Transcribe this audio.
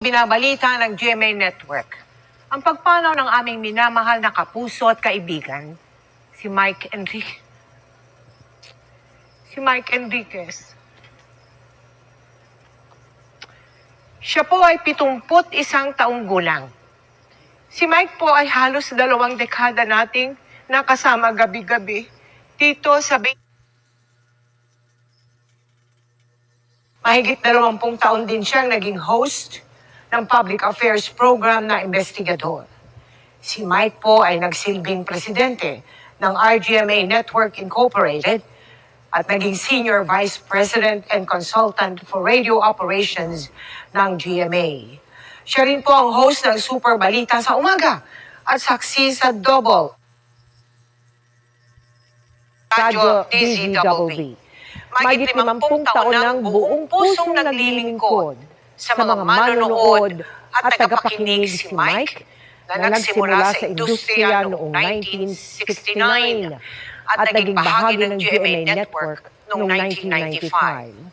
Binabalita ng GMA Network ang pagpanaw ng aming minamahal na kapuso at kaibigan, si Mike Enriquez. Siya po ay 71 taong gulang. Si Mike po ay halos 2 dekada nating nakasama gabi-gabi dito sa Mahigit 20 taon din siyang naging host ng public affairs program na investigador. Si Mike po ay nagsilbing presidente ng RGMA Network Incorporated at naging senior vice president and consultant for radio operations ng GMA. Siya rin po ang host ng Super Balita sa umaga at saksi sa Double Radyo DZWB. Mahigit 50 taon ng buong pusong naglilingkod sa mga manonood at tagapakinig si Mike na nagsimula sa industriya noong 1969 at naging bahagi ng GMA Network noong 1995.